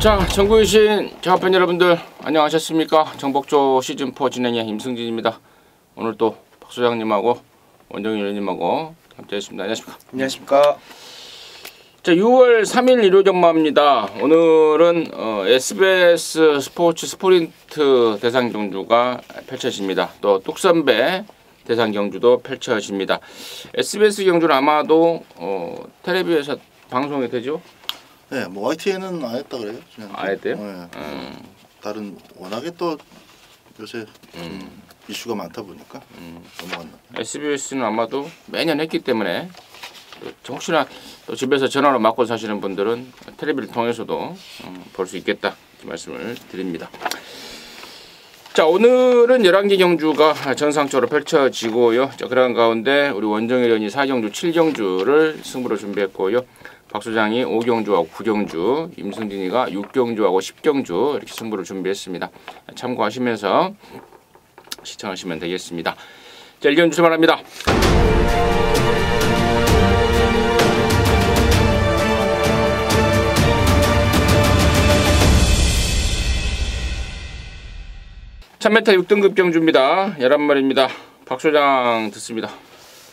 자, 전국이신 장학팬 여러분들 안녕하셨습니까? 정복조 시즌4 진행의 임승진입니다. 오늘 또 박 소장님하고 원정희 의원님하고 함께 했습니다. 안녕하십니까? 안녕하십니까? 자, 6월 3일 일요전마입니다. 오늘은 SBS 스포츠 스프린트 대상 경주가 펼쳐집니다. 또 뚝선배 대상 경주도 펼쳐집니다. SBS 경주는 아마도 텔레비에서 방송이 되죠? 네, 뭐 YTN은 안 했다 그래요. 안 했대요? 네. 다른 워낙에 또 요새 이슈가 많다 보니까 넘어갔나. SBS는 아마도 매년 했기 때문에 또 혹시나 또 집에서 전화로 맞고 사시는 분들은 텔레비를 통해서도 볼 수 있겠다 이렇게 말씀을 드립니다. 자, 오늘은 11개 경주가 정상적으로 펼쳐지고요. 자, 그런 가운데 우리 원정희 의원이 4경주, 7경주를 승부로 준비했고요. 박 소장이 5경주하고 9경주, 임승진이가 6경주하고 10경주 이렇게 승부를 준비했습니다. 참고하시면서 시청하시면 되겠습니다. 자, 1경주 출발합니다. (1000m) 6등급 경주입니다. 11마리입니다. 박 소장 듣습니다.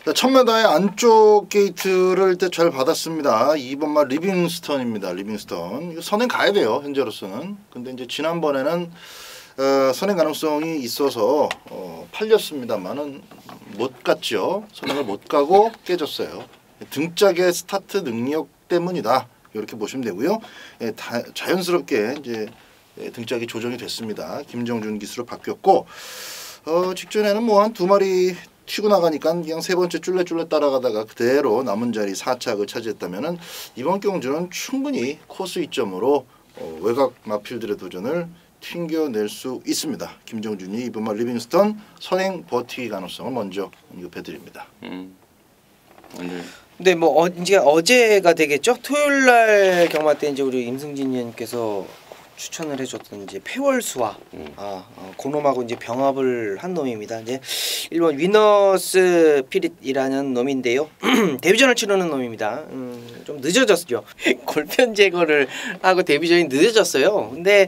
1000m의 안쪽 게이트를 잘 받았습니다. 2번마 리빙스턴입니다. 리빙스턴. 이거 선행 가야 돼요. 현재로서는. 근데 이제 지난번에는 선행 가능성이 있어서 팔렸습니다만은 못 갔죠. 선행을 못 가고 깨졌어요. 등짝의 스타트 능력 때문이다. 이렇게 보시면 되고요. 자연스럽게 이제 등짝이 조정이 됐습니다. 김정준 기수로 바뀌었고 직전에는 뭐 한 2마리 튀고 나가니까 그냥 세 번째 쫄래쫄래 따라가다가 그대로 남은 자리 4착을 차지했다면은 이번 경주는 충분히 코스 이점으로 외곽 마필들의 도전을 튕겨낼 수 있습니다. 김정준이 이번만 리빙스턴 선행 버티기 가능성을 먼저 언급해드립니다. 네, 뭐 이제 어제가 되겠죠. 토요일 날 경마 때 이제 우리 임승진 의원께서 추천을 해줬던 이제 폐월수와 고놈하고 이제 병합을 한 놈입니다. 이제 일본 위너스 피릿이라는 놈인데요. 데뷔전을 치르는 놈입니다. 좀 늦어졌죠. 골편 제거를 하고 데뷔전이 늦어졌어요. 근데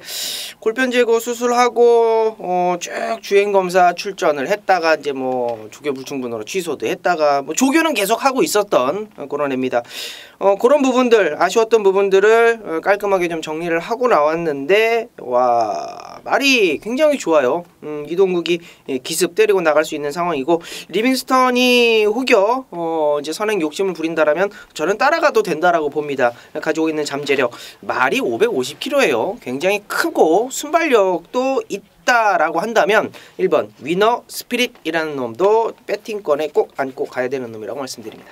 골편 제거 수술하고 쭉 주행 검사 출전을 했다가 이제 뭐 조교 불충분으로 취소도 했다가 뭐 조교는 계속 하고 있었던 그런 애입니다. 그런 부분들 아쉬웠던 부분들을 깔끔하게 좀 정리를 하고 나왔는데 와 말이 굉장히 좋아요. 이동국이 기습 때리고 나갈 수 있는 상황이고 리빙스턴이 혹여 이제 선행 욕심을 부린다라면 저는 따라가도 된다라고 봅니다. 가지고 있는 잠재력 말이 550kg예요. 굉장히 크고 순발력도 있다라고 한다면 1번 위너 스피릿이라는 놈도 배팅권에 꼭 안고 가야 되는 놈이라고 말씀드립니다.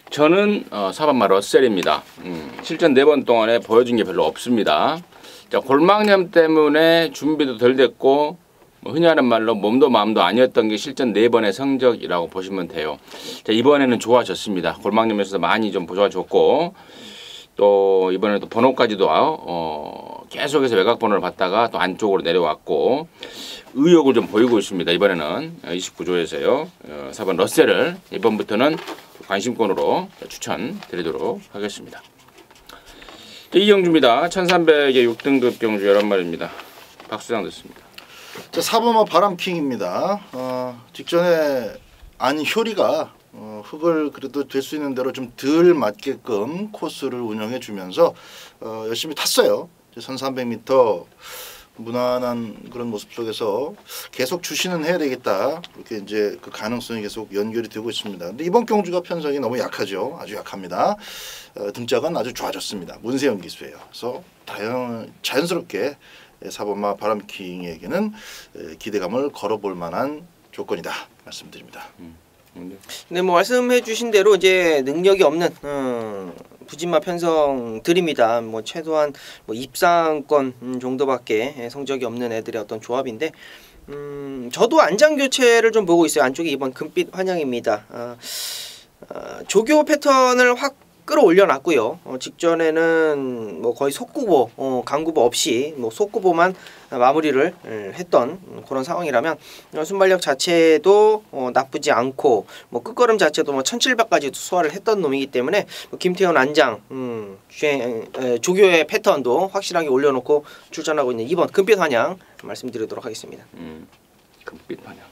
저는 4번마 러셀입니다. 실전 4번 동안에 보여준 게 별로 없습니다. 자, 골막염 때문에 준비도 덜 됐고 뭐 흔히 하는 말로 몸도 마음도 아니었던 게 실전 4번의 성적이라고 보시면 돼요. 자, 이번에는 좋아졌습니다. 골막염에서 많이 좀 좋아졌고 또 이번에 또 번호까지도 계속해서 외곽 번호를 받다가 또 안쪽으로 내려왔고 의욕을 좀 보이고 있습니다. 이번에는 29조에서요. 4번 러셀을 이번부터는 관심권으로 추천드리도록 하겠습니다. 이 경주입니다. 1300의 6등급 경주 11마리입니다. 박수장 듣습니다. 자, 4번마 바람킹입니다. 직전에 안효리가 흙을 그래도 될 수 있는 대로 좀 덜 맞게끔 코스를 운영해 주면서 열심히 탔어요. 1300m 무난한 그런 모습 속에서 계속 주시는 해야 되겠다. 이렇게 이제 그 가능성이 계속 연결이 되고 있습니다. 근데 이번 경주가 편성이 너무 약하죠. 아주 약합니다. 등짝은 아주 좋아졌습니다. 문세영 기수예요. 그래서 자연스럽게 4번마 바람킹에게는 기대감을 걸어볼 만한 조건이다 말씀드립니다. 네, 뭐 말씀해주신 대로 이제 능력이 없는 부진마 편성들입니다. 뭐 최소한 뭐 입상권 정도밖에 성적이 없는 애들의 어떤 조합인데, 저도 안장 교체를 좀 보고 있어요. 안쪽에 이번 금빛 환영입니다. 조교 패턴을 확 끌어올려놨고요. 직전에는 뭐 거의 속구보, 강구보 없이 뭐 속구보만 마무리를 했던 그런 상황이라면 순발력 자체도 나쁘지 않고 뭐 끝걸음 자체도 뭐 1700까지도 소화를 했던 놈이기 때문에 뭐 김태현 안장 조교의 패턴도 확실하게 올려놓고 출전하고 있는 2번 금빛 환양 말씀드리도록 하겠습니다. 금빛 환양.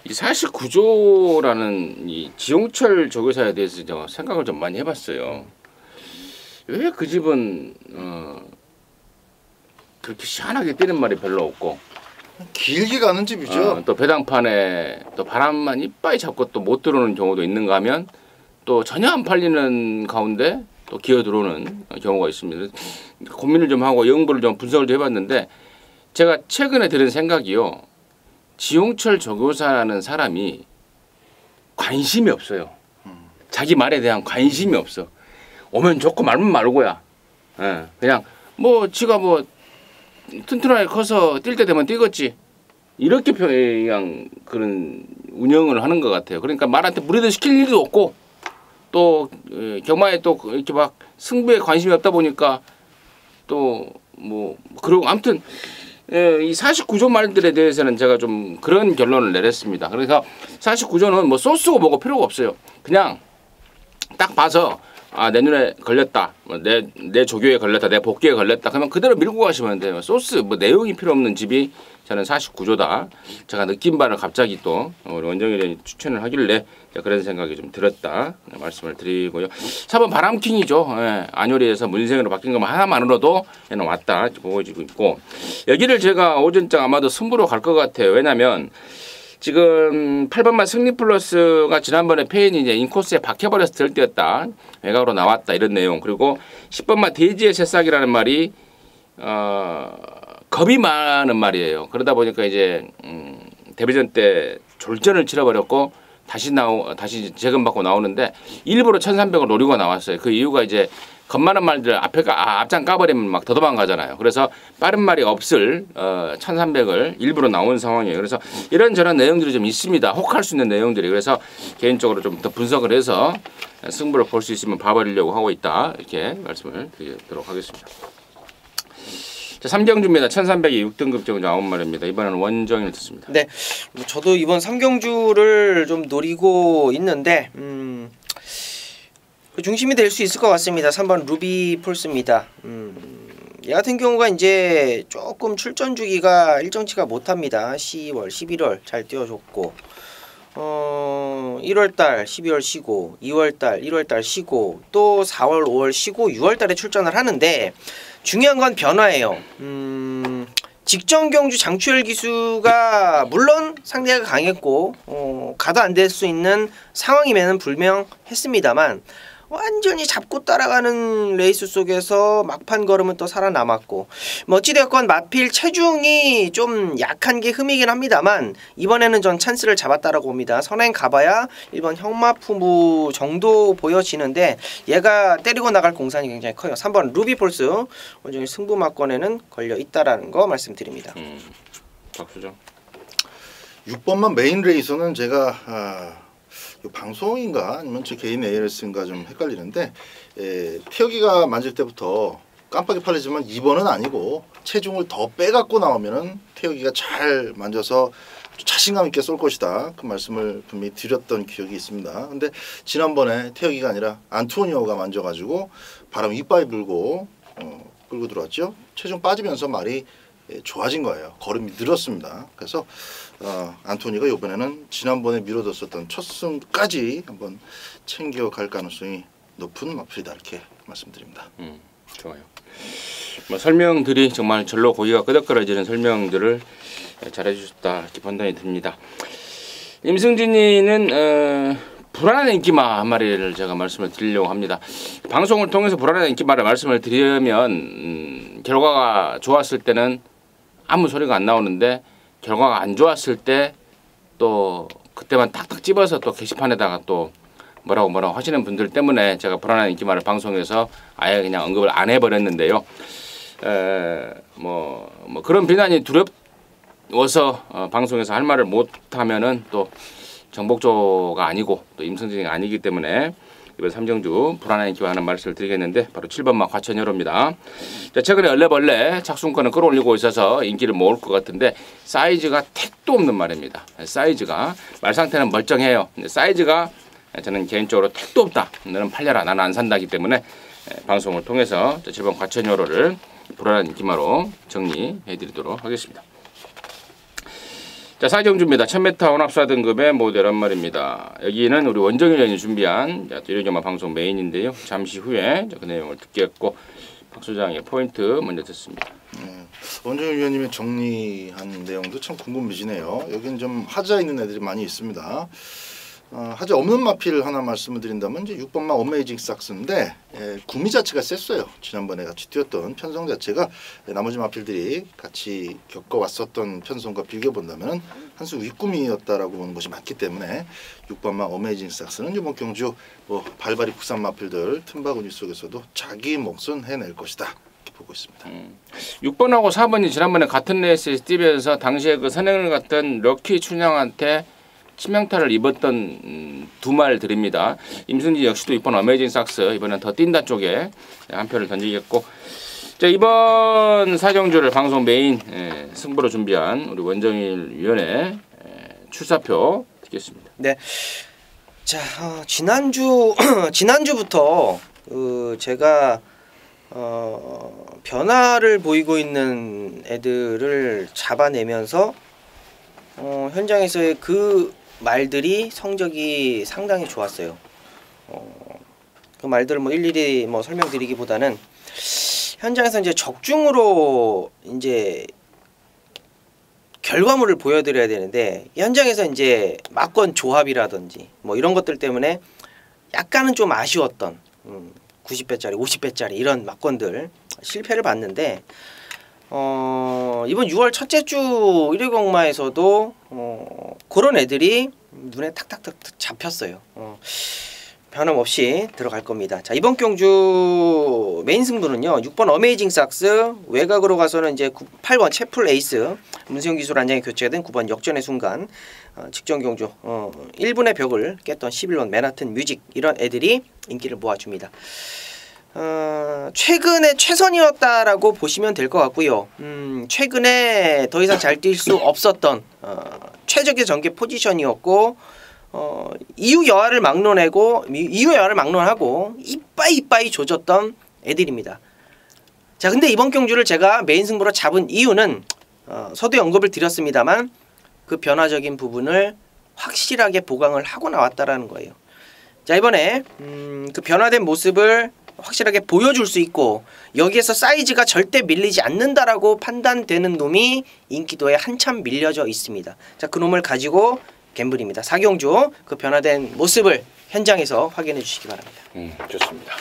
이 49조라는 이 지용철 조교사에 대해서 제가 생각을 좀 많이 해봤어요. 왜 그 집은 그렇게 시원하게 뛰는 말이 별로 없고 길게 가는 집이죠. 또 배당판에 또 바람만 이빠이 잡고 또 못 들어오는 경우도 있는가 하면 또 전혀 안 팔리는 가운데 또 기어 들어오는 경우가 있습니다. 고민을 좀 하고 영부를 좀 분석을 좀 해봤는데 제가 최근에 들은 생각이요. 지용철 조교사라는 사람이 관심이 없어요. 자기 말에 대한 관심이 없어. 오면 좋고 말면 말고야. 예, 그냥 뭐 지가 뭐 튼튼하게 커서 뛸 때 되면 뛰겠지. 이렇게 그냥 그런 운영을 하는 것 같아요. 그러니까 말한테 무리도 시킬 일도 없고 또 경마에 또 이렇게 막 승부에 관심이 없다 보니까 또 뭐 그러고 아무튼 이 49조 말들에 대해서는 제가 좀 그런 결론을 내렸습니다. 그래서 49조는 뭐 소스고 뭐고 필요가 없어요. 그냥 딱 봐서 아, 내 눈에 걸렸다. 내 조교에 걸렸다. 내 복귀에 걸렸다. 그러면 그대로 밀고 가시면 돼요. 소스 뭐 내용이 필요 없는 집이 저는 49조다. 제가 느낀 바를 갑자기 또 우리 원정일이 추천을 하길래 그런 생각이 좀 들었다 말씀을 드리고요. 4번 바람킹이죠. 예, 안효리에서 문생으로 바뀐 것만 하나만으로도 얘는 왔다 보여지고 있고 여기를 제가 오전장 아마도 승부로 갈 것 같아요. 왜냐하면 지금 8번만 승리 플러스가 지난번에 페인이 이제 인코스에 박혀버려서 들 때였다. 외곽으로 나왔다 이런 내용. 그리고 10번만 돼지의 새싹이라는 말이 겁이 많은 말이에요. 그러다 보니까 이제 데뷔전 때 졸전을 치러버렸고 다시 재검받고 나오는데 일부러 1300을 노리고 나왔어요. 그 이유가 이제 겁 많은 말들 앞장 까버리면 막 더 도망가잖아요. 그래서 빠른 말이 없을 1300을 일부러 나온 상황이에요. 그래서 이런저런 내용들이 좀 있습니다. 혹할 수 있는 내용들이. 그래서 개인적으로 좀 더 분석을 해서 승부를 볼 수 있으면 봐버리려고 하고 있다. 이렇게 말씀을 드리도록 하겠습니다. 자, 3경주입니다. 1300이 6등급 정도 9마리입니다. 이번에는 원정일 듣습니다. 네, 저도 이번 3경주를 좀 노리고 있는데 중심이 될 수 있을 것 같습니다. 3번 루비 폴스입니다. 얘 같은 경우가 이제 조금 출전 주기가 일정치가 못합니다. 10월, 11월 잘 뛰어줬고 1월달, 12월 쉬고 2월달, 1월달 쉬고 또 4월, 5월 쉬고 6월달에 출전을 하는데 중요한 건 변화예요. 직전 경주 장추열 기수가 물론 상대가 강했고 가도 안 될 수 있는 상황임에는 불명했습니다만 완전히 잡고 따라가는 레이스 속에서 막판 걸음은 또 살아남았고 뭐 어찌되었건 마필 체중이 좀 약한 게 흠이긴 합니다만 이번에는 전 찬스를 잡았다라고 봅니다. 선행 가봐야 1번 형마푸무 정도 보여지는데 얘가 때리고 나갈 공산이 굉장히 커요. 3번 루비폴스 원정의 승부막권에는 걸려있다라는 거 말씀드립니다. 박수죠. 6번만 메인 레이서는 제가 방송인가 아니면 제 개인 ALS인가 좀 헷갈리는데 태혁이가 만질 때부터 깜빡이 팔리지만 2번은 아니고 체중을 더 빼갖고 나오면은 태혁이가 잘 만져서 자신감 있게 쏠 것이다. 그 말씀을 분명히 드렸던 기억이 있습니다. 근데 지난번에 태혁이가 아니라 안토니오가 만져가지고 바람 이빠이 불고 끌고 들어왔죠. 체중 빠지면서 말이 좋아진 거예요. 걸음이 늘었습니다. 그래서 안토니가 이번에는 지난번에 미뤄뒀었던 첫 승까지 한번 챙겨갈 가능성이 높은 마필이다 이렇게 말씀드립니다. 좋아요. 뭐 설명들이 정말 절로 고기가 끄덕거려지는 설명들을 잘해주셨다 이렇게 판단이 듭니다. 임승진이는 불안한 인기마 한 마리를 제가 말씀을 드리려고 합니다. 방송을 통해서 불안한 인기마를 말씀을 드리면 결과가 좋았을 때는 아무 소리가 안 나오는데 결과가 안 좋았을 때 또 그때만 탁탁 집어서 또 게시판에다가 또 뭐라고 하시는 분들 때문에 제가 불안한 인기마를 방송에서 아예 그냥 언급을 안 해버렸는데요. 뭐 그런 비난이 두렵워서 방송에서 할 말을 못하면은 또 정복조가 아니고 또 임승진이 아니기 때문에 이번 3경주 불안한 인기와 하는 말씀을 드리겠는데 바로 7번마 과천여로입니다. 자, 최근에 얼레벌레 착순권을 끌어올리고 있어서 인기를 모을 것 같은데 사이즈가 택도 없는 말입니다. 사이즈가 말 상태는 멀쩡해요. 근데 사이즈가 저는 개인적으로 택도 없다. 너는 팔려라. 나는 안 산다기 때문에 방송을 통해서 7번 과천여로를 불안한 인기마로 정리해드리도록 하겠습니다. 자, 4경주입니다. 1000m 혼합사 등급의 모델란 말입니다. 여기는 우리 원정일 위원이 준비한 일요일경마 방송 메인인데요. 잠시 후에 그 내용을 듣겠고 박 소장의 포인트 먼저 듣습니다. 원정일 위원님이 정리한 내용도 참 궁금해지네요. 여기는 좀 하자 있는 애들이 많이 있습니다. 하자 없는 마필 하나 말씀을 드린다면 이제 6번마 어메이징 삭스인데 구미 자체가 셌어요. 지난번에 같이 뛰었던 편성 자체가 나머지 마필들이 같이 겪어왔었던 편성과 비교해본다면 한 수 윗구미였다라고 보는 것이 맞기 때문에 6번마 어메이징 삭스는 이번 경주 발발이 국산 마필들 틈바구니 속에서도 자기 몫은 해낼 것이다 이렇게 보고 있습니다. 6번하고 4번이 지난번에 같은 레이스에서 뛰면서 당시에 그 선행을 갔던 럭키 춘향한테 치명타를 입었던 두 말들입니다. 임승진 역시도 이번 어메이징 삭스 이번엔 더 뛴다 쪽에 한 표를 던지겠고, 자, 이번 4경주를 방송 메인 승부로 준비한 우리 원정일 위원의 출사표 듣겠습니다. 네. 자, 지난주부터 제가 변화를 보이고 있는 애들을 잡아내면서 현장에서의 그 말들이 성적이 상당히 좋았어요. 그 말들을 일일이 설명드리기보다는 현장에서 이제 적중으로 이제 결과물을 보여드려야 되는데 현장에서 이제 막건 조합이라든지 이런 것들 때문에 약간은 좀 아쉬웠던 90배짜리, 50배짜리 이런 막건들 실패를 봤는데 이번 6월 첫째 주 1회 경마에서도 그런 애들이 눈에 탁탁탁 잡혔어요. 변함없이 들어갈 겁니다. 자, 이번 경주 메인 승부는요. 6번 어메이징 삭스, 외곽으로 가서는 이제 8번 채플 에이스, 문세영 기술 안장이 교체가 된 9번 역전의 순간, 직전 경주 1분의 벽을 깼던 11번 맨하튼 뮤직, 이런 애들이 인기를 모아줍니다. 최근에 최선이었다라고 보시면 될 것 같고요. 최근에 더 이상 잘 뛸 수 없었던 최적의 전개 포지션이었고, 이후 여하를 막론하고 이빠이 조졌던 애들입니다. 자, 근데 이번 경주를 제가 메인 승부로 잡은 이유는 서두에 언급을 드렸습니다만 그 변화적인 부분을 확실하게 보강을 하고 나왔다라는 거예요. 자, 이번에 그 변화된 모습을 확실하게 보여줄 수 있고 여기에서 사이즈가 절대 밀리지 않는다라고 판단되는 놈이 인기도에 한참 밀려져 있습니다. 자, 그 놈을 가지고 갬블입니다. 4경주 그 변화된 모습을 현장에서 확인해 주시기 바랍니다. 좋습니다.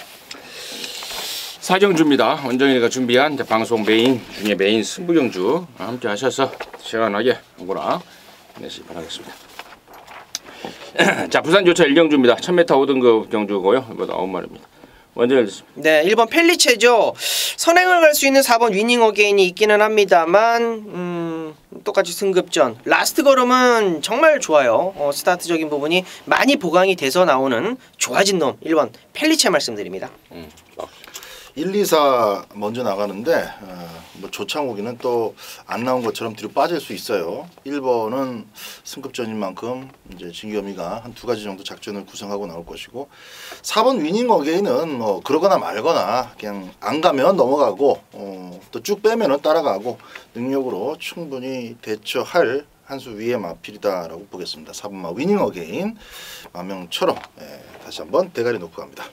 4경주입니다. 원정일이가 준비한 방송 메인 중에 메인 승부경주 함께 하셔서 시원하게 아무거나 내시기 바라겠습니다. 자, 부산 조차 1경주입니다. 1000m 5등급 경주고요. 이보다 9마리입니다. 원정일 됐습니다. 네, 1번 펠리체죠. 선행을 갈 수 있는 4번 위닝 어게인이 있기는 합니다만 똑같이 승급전 라스트 걸음은 정말 좋아요. 스타트적인 부분이 많이 보강이 돼서 나오는 좋아진 놈 1번 펠리체 말씀드립니다. 1, 2, 4 먼저 나가는데 조창욱이는 또 안 나온 것처럼 뒤로 빠질 수 있어요. 1번은 승급전인 만큼 이제 진겸이가 한 2가지 정도 작전을 구성하고 나올 것이고, 4번 위닝 어게인은 그러거나 말거나 그냥 안 가면 넘어가고 또 쭉 빼면은 따라가고 능력으로 충분히 대처할 한 수 위의 마필이다라고 보겠습니다. 4번마 위닝 어게인 마명처럼 다시 한번 대가리 놓고 갑니다.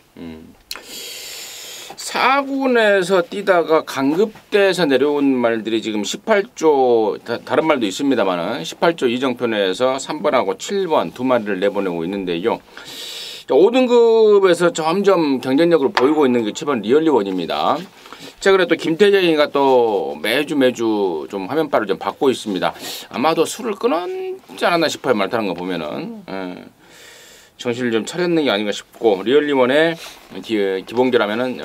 4군에서 뛰다가 강급대에서 내려온 말들이 지금 18조 다른 말도 있습니다만은 18조 이정표내에서 3번하고 7번 두 마리를 내보내고 있는데요. 5등급에서 점점 경쟁력을 보이고 있는 게 7번 리얼리원입니다. 최근에 또 김태정이가 또 매주 좀 화면빨을 좀 받고 있습니다. 아마도 술을 끊었지 않았나 싶어요. 말 타는 거 보면은. 정신을 좀 차렸는 게 아닌가 싶고, 리얼리원의 기본기라면은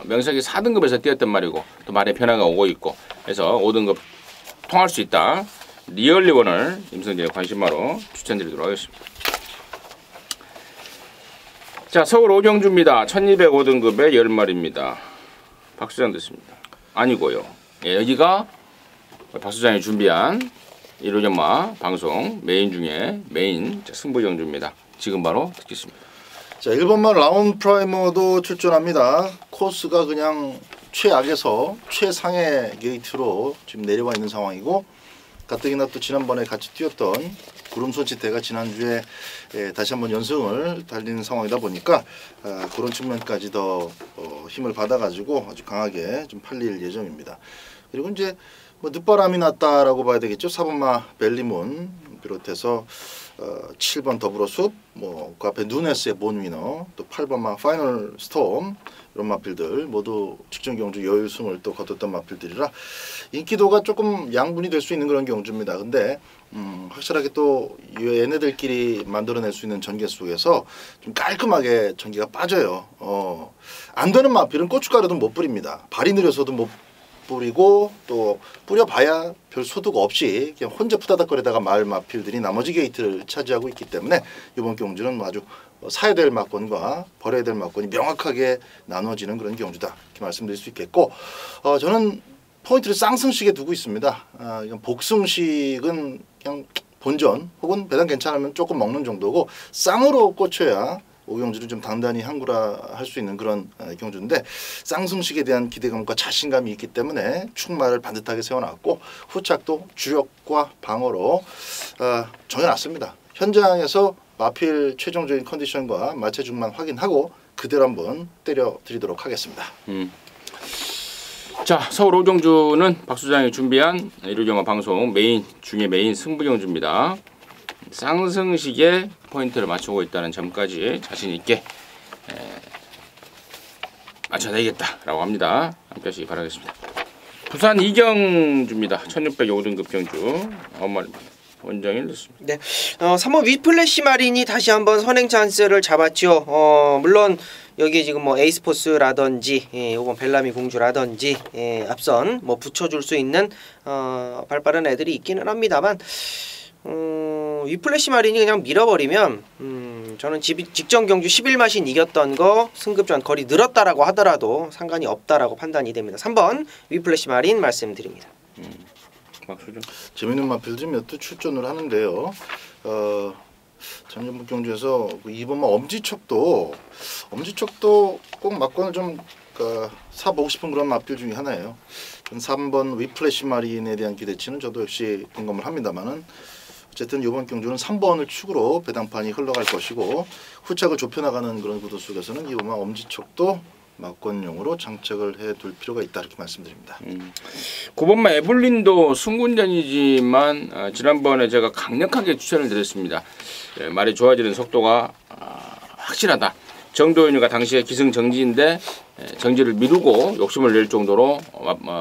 명색이 4등급에서 뛰었단 말이고 또 말에 변화가 오고 있고 해서 5등급 통할 수 있다. 리얼리원을 임성진의 관심마로 추천드리도록 하겠습니다. 자, 서울 오경주입니다. 1205등급의 10마리입니다. 박수장 듣습니다. 아니고요. 예, 여기가 박수장이 준비한 일요전마 방송 메인 중에 메인 승부경주입니다. 지금 바로 듣겠습니다. 자, 1번마 라운 프라이머도 출전합니다. 코스가 그냥 최악에서 최상의 게이트로 지금 내려와 있는 상황이고, 가뜩이나 또 지난번에 같이 뛰었던 구름손치대가 지난주에 다시 한번 연승을 달리는 상황이다 보니까 그런 측면까지 더 힘을 받아가지고 아주 강하게 좀 팔릴 예정입니다. 그리고 이제 뭐 늦바람이 났다라고 봐야 되겠죠. 4번마 벨리문 비롯해서 7번 더불어숲, 뭐 그 앞에 누네스의 본위너, 또 8번마 파이널 스톰 이런 마필들 모두 직전 경주 여유승을 또 거뒀던 마필들이라 인기도가 조금 양분이 될 수 있는 그런 경주입니다. 근데 확실하게 또 얘네들끼리 만들어낼 수 있는 전개 속에서 좀 깔끔하게 전개가 빠져요. 안 되는 마필은 고춧가루도 못 뿌립니다. 발이 느려서도 못 뿌리고 또 뿌려봐야 별 소득 없이 그냥 혼자 푸다닥거리다가 말 마필들이 나머지 게이트를 차지하고 있기 때문에 이번 경주는 아주 사야 될 막권과 버려야 될 막권이 명확하게 나눠지는 그런 경주다, 이렇게 말씀드릴 수 있겠고, 저는 포인트를 쌍승식에 두고 있습니다. 이건 복승식은 그냥 본전 혹은 배당 괜찮으면 조금 먹는 정도고, 쌍으로 꽂혀야 오경주를 좀 단단히 항구라 할 수 있는 그런 경주인데, 쌍승식에 대한 기대감과 자신감이 있기 때문에 축마를 반듯하게 세워놨고, 후착도 주력과 방어로 정해놨습니다. 현장에서 마필 최종적인 컨디션과 마체중만 확인하고 그대로 한번 때려드리도록 하겠습니다. 자, 서울 오경주는 박수장이 준비한 일요경마 방송 메인 중에 메인 승부경주입니다. 쌍승식에 포인트를 맞추고 있다는 점까지 자신 있게 맞춰내겠다라고 합니다. 함께 하시기 바라겠습니다. 부산 이경주입니다. 1605등급 경주 9마리입니다. 원정일 됐습니다. 네, 3번 위플래시 마린이 다시 한번 선행 찬스를 잡았죠. 물론 여기 지금 뭐 에이스포스라든지 요번 벨라미 공주라든지 앞선 뭐 붙여줄 수 있는 발빠른 애들이 있기는 합니다만, 위플래시 마린이 그냥 밀어버리면 저는 직전 경주 11마신 이겼던 거 승급전 거리 늘었다라고 하더라도 상관이 없다라고 판단이 됩니다. 3번 위플래시 마린 말씀드립니다. 재밌는 마필들이 몇 대 출전을 하는데요. 전전북 경주에서 2번마 엄지척도 꼭 막권을 좀 사보고 싶은 그런 마필 중에 하나예요. 3번 위플래시 마린에 대한 기대치는 저도 역시 공감을 합니다만은, 어쨌든 이번 경주는 3번을 축으로 배당판이 흘러갈 것이고, 후착을 좁혀나가는 그런 구도 속에서는 2번마 엄지척도 막권용으로 장착을 해둘 필요가 있다, 이렇게 말씀드립니다. 9번마 에블린도 승군전이지만 지난번에 제가 강력하게 추천을 드렸습니다. 말이 좋아지는 속도가 확실하다. 정도윤이가 당시에 기승정지인데 정지를 미루고 욕심을 낼 정도로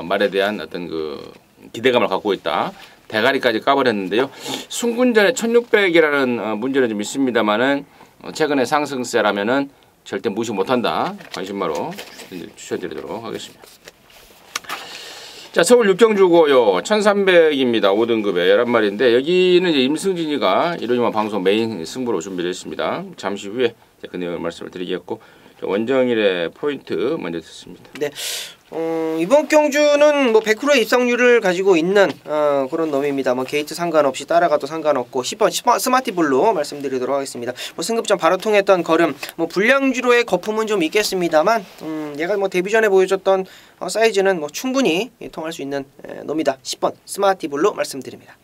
말에 대한 어떤 그 기대감을 갖고 있다. 대가리까지 까버렸는데요. 승군전에 1600이라는 문제는 좀 있습니다만은 최근에 상승세라면은 절대 무시 못한다. 관심마로 추천드리도록 하겠습니다. 자, 서울 육경주고요. 1300입니다. 5등급에 11마리인데 여기는 이제 임승진이가 일요일만 방송 메인 승부로 준비를 했습니다. 잠시 후에 그 내용을 말씀을 드리겠고, 원정일의 포인트 먼저 듣습니다. 네. 이번 경주는 뭐 100%의 입상률을 가지고 있는 그런 놈입니다. 뭐 게이트 상관없이 따라가도 상관없고 10번 스마티블로 말씀드리도록 하겠습니다. 뭐 승급전 바로 통했던 걸음, 뭐 불량주로의 거품은 좀 있겠습니다만, 얘가 뭐 데뷔 전에 보여줬던 사이즈는 뭐 충분히 통할 수 있는 놈이다. 10번 스마티블로 말씀드립니다.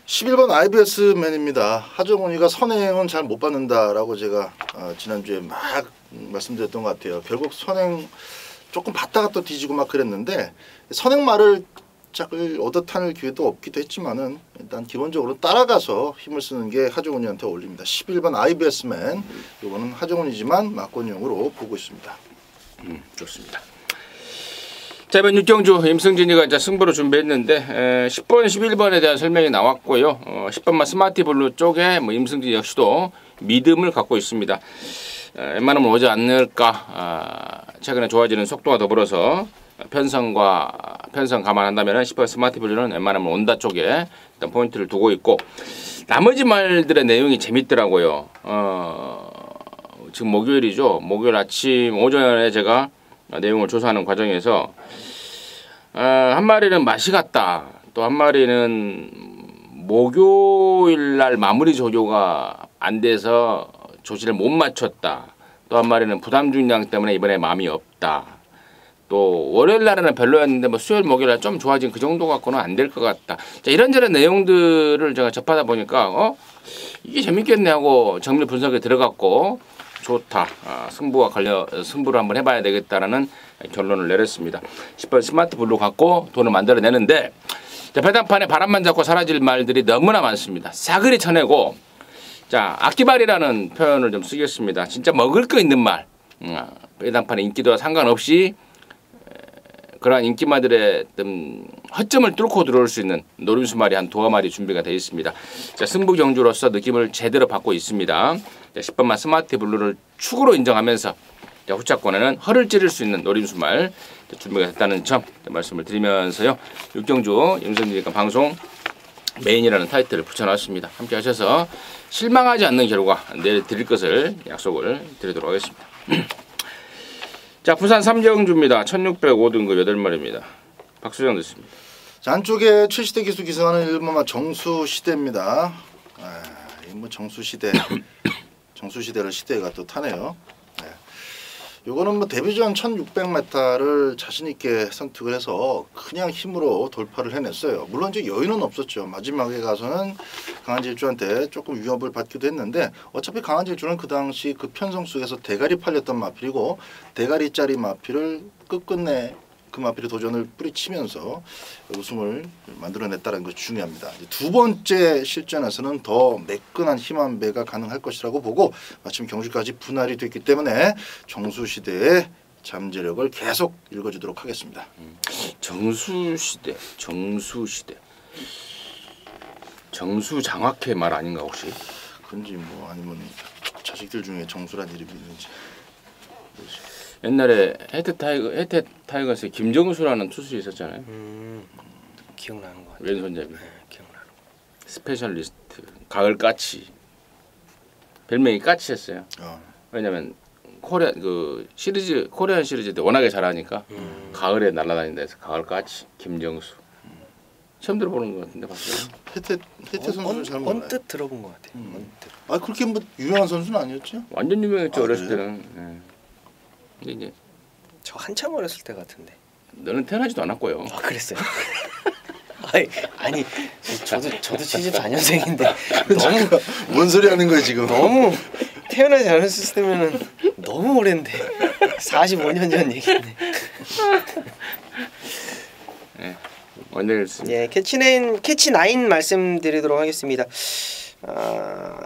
11번 IBS맨입니다. 하정훈이가 선행은 잘 못 받는다라고 제가 지난주에 막 말씀드렸던 것 같아요. 결국 선행 조금 받다가 또 뒤지고 막 그랬는데, 선행말을 짝을 얻어타는 기회도 없기도 했지만은 일단 기본적으로 따라가서 힘을 쓰는 게 하정훈이한테 어울립니다. 11번 IBS맨, 이거는 하정훈이지만 막권용으로 보고 있습니다. 좋습니다. 자, 이번 육경주 임승진이가 이제 승부로 준비했는데 10번, 11번에 대한 설명이 나왔고요. 10번만 스마티블루 쪽에 뭐 임승진 역시도 믿음을 갖고 있습니다. 웬만하면 오지 않을까. 최근에 좋아지는 속도와 더불어서 편성 감안한다면 10번 스마티블루는 웬만하면 온다 쪽에 일단 포인트를 두고 있고, 나머지 말들의 내용이 재밌더라고요. 지금 목요일이죠. 목요일 아침 오전에 제가 내용을 조사하는 과정에서 한 마리는 맛이 갔다. 또 한 마리는 목요일 날 마무리 조교가 안 돼서 조치를 못 맞췄다. 또 한 마리는 부담 중량 때문에 이번에 마음이 없다. 또 월요일 날에는 별로였는데 뭐 수요일 목요일 날 좀 좋아진 그 정도 갖고는 안 될 것 같다. 자, 이런저런 내용들을 제가 접하다 보니까 이게 재밌겠네 하고 정밀 분석에 들어갔고 좋다. 승부를 한번 해봐야 되겠다라는 결론을 내렸습니다. 10번 스마트 블루 갖고 돈을 만들어내는데 자, 배당판에 바람만 잡고 사라질 말들이 너무나 많습니다. 싸그리 쳐내고 자, 악기발이라는 표현을 좀 쓰겠습니다. 진짜 먹을 거 있는 말. 배당판의 인기도와 상관없이 그러한 인기마들의 허점을 뚫고 들어올 수 있는 노림수 말이 한 2마리 준비가 되어 있습니다. 자, 승부 경주로서 느낌을 제대로 받고 있습니다. 자, 10번만 스마트 블루를 축으로 인정하면서 자, 후차권에는 허를 찌를 수 있는 노림수 말 준비가 됐다는 점 말씀을 드리면서요. 육경주 임성진이니까 방송 메인이라는 타이틀을 붙여놨습니다. 함께 하셔서 실망하지 않는 결과 내드릴 것을 약속을 드리도록 하겠습니다. 자, 부산 삼경주입니다. 1605등급 8마리입니다. 박수정 듣습니다. 자, 안쪽에 최시대 기수 기승하는 일본마 정수시대입니다. 뭐 정수시대, 정수시대를 시대가 또 타네요. 요거는 뭐 데뷔전 1600m를 자신 있게 선택을 해서 그냥 힘으로 돌파를 해냈어요. 물론 이제 여유는 없었죠. 마지막에 가서는 강한질주한테 조금 위협을 받기도 했는데 어차피 강한질주는 그 당시 그 편성 속에서 대가리 팔렸던 마필이고 대가리짜리 마필을 끝끝내 그 마필의 도전을 뿌리치면서 우승을 만들어냈다는 것이 중요합니다. 이제 두 번째 실전에서는 더 매끈한 힘한 배가 가능할 것이라고 보고 마침 경주까지 분할이 됐기 때문에 정수시대의 잠재력을 계속 읽어주도록 하겠습니다. 정수시대. 정수장학회 말 아닌가 혹시? 그런지 뭐 아니면 자식들 중에 정수란 이름이 있는지. 옛날에 혜태 타이거스에 김정수라는 투수 있었잖아요. 기억나는 것 같아요. 왼손잡이. 네, 기억나는 거. 스페셜리스트. 가을 까치. 별명이 까치였어요. 왜냐면 코리안 시리즈 때 워낙에 잘하니까 가을에 날아다닌다 해서 가을 까치 김정수. 처음 들어보는 것 같은데 봤어요. 혜태 선수는 잘 몰라요. 언뜻 들어본 것 같아요. 언뜻. 아 그렇게 뭐 유명한 선수는 아니었죠? 완전 유명했죠. 어렸을 그래요? 때는. 예. 근데 이제 저 한참 어렸을 때 같은데. 너는 태어나지도 않았고요. 아 그랬어요? 아니 저도 74년생인데 너무 뭔 소리 하는 거야 지금? 너무 태어나지 않았을 때면은 너무 오랜데 45년 전 얘기네. 네, 원래였습니다. 예, 캐치9 말씀드리도록 하겠습니다.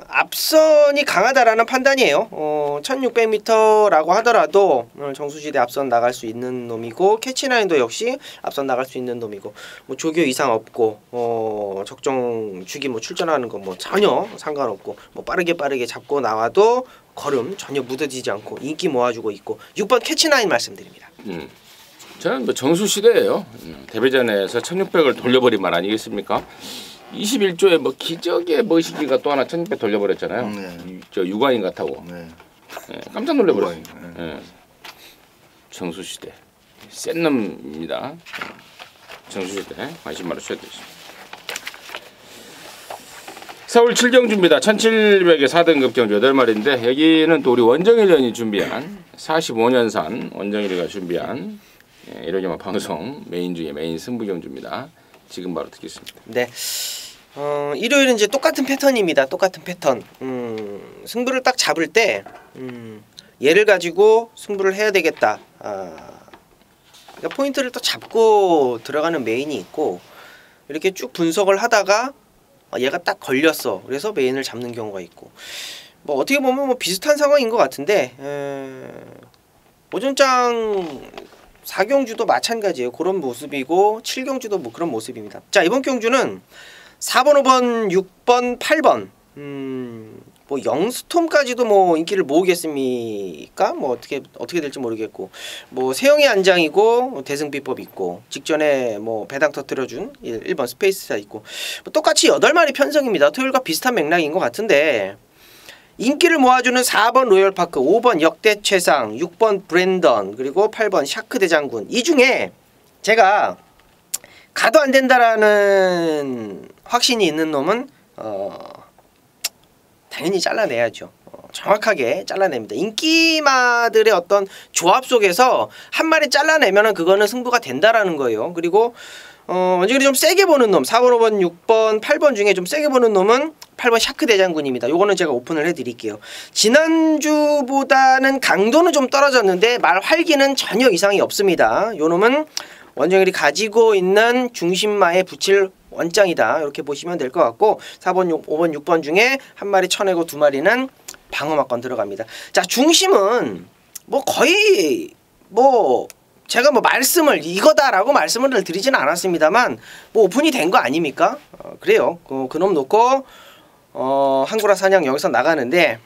앞선이 강하다라는 판단이에요. 1600m라고 하더라도 정수시대 앞선 나갈 수 있는 놈이고 캐치9도 역시 앞선 나갈 수 있는 놈이고 뭐 조교 이상 없고 적정 주기 뭐 출전하는 거 뭐 전혀 상관없고 뭐 빠르게 잡고 나와도 걸음 전혀 묻어지지 않고 인기 모아주고 있고 6번 캐치9 말씀드립니다. 저는 뭐 정수시대예요. 데뷔전에서 1600을 돌려버린 말 아니겠습니까? 21조에 뭐 기적의 머시기가 또 하나 1600 돌려버렸잖아요. 네. 저 유관인 같다고. 네. 네, 깜짝 놀래버렸어요. 네. 네. 정수시대 센 놈입니다. 정수시대 관심 많으셔야 되겠습니다. 서울 7경주입니다. 1700에 4등급 경주 8마리인데 여기는 또 우리 원정일련이 준비한 45년산 원정일이가 준비한 1호경마 방송 메인 중에 메인 승부 경주입니다. 지금 바로 듣겠습니다. 네. 일요일은 이제 똑같은 패턴입니다. 똑같은 패턴. 승부를 딱 잡을 때 얘를 가지고 승부를 해야 되겠다. 그러니까 포인트를 딱 잡고 들어가는 메인이 있고 이렇게 쭉 분석을 하다가 얘가 딱 걸렸어. 그래서 메인을 잡는 경우가 있고 뭐 어떻게 보면 뭐 비슷한 상황인 것 같은데 오전장 4경주도 마찬가지예요. 그런 모습이고 7경주도 뭐 그런 모습입니다. 자, 이번 경주는 4번, 5번, 6번, 8번 뭐 영스톰까지도 뭐 인기를 모으겠습니까? 뭐 어떻게 될지 모르겠고 뭐 세영이 안장이고 대승비법 있고 직전에 뭐 배당 터뜨려준 1번 스페이스사 있고 뭐 똑같이 8마리 편성입니다. 토요일과 비슷한 맥락인 것 같은데 인기를 모아주는 4번 로열파크, 5번 역대 최상, 6번 브랜던 그리고 8번 샤크 대장군 이 중에 제가 가도 안 된다라는 확신이 있는 놈은 당연히 잘라내야죠. 정확하게 잘라냅니다. 인기마들의 어떤 조합 속에서 한 마리 잘라내면은 그거는 승부가 된다라는 거예요. 그리고 완전히 좀 세게 보는 놈 4번, 5번, 6번, 8번 중에 좀 세게 보는 놈은 8번 샤크 대장군입니다. 요거는 제가 오픈을 해드릴게요. 지난주보다는 강도는 좀 떨어졌는데 말 활기는 전혀 이상이 없습니다. 요 놈은 원정일이 가지고 있는 중심마에 붙일 원장이다. 이렇게 보시면 될 것 같고 4번, 5번, 6번 중에 한 마리 쳐내고 2마리는 방어막권 들어갑니다. 자, 중심은 뭐 거의 뭐 제가 뭐 말씀을 이거다라고 말씀을 드리지는 않았습니다만 뭐 오픈이 된 거 아닙니까? 그래요. 그놈 놓고 한구라 사냥 여기서 나가는데